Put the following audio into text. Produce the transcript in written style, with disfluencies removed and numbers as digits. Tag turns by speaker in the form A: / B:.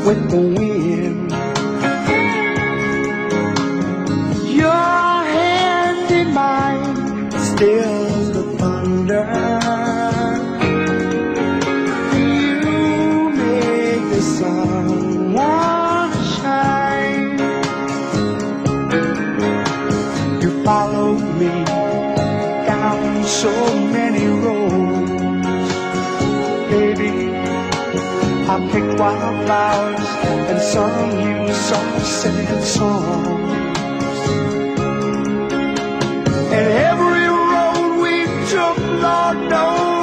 A: with the wind. Your hand in mine stills the thunder. You make the sun shine. You followed me down so many roads, baby. I picked wildflowers and sung you sunset songs. And every road we took, Lord knows,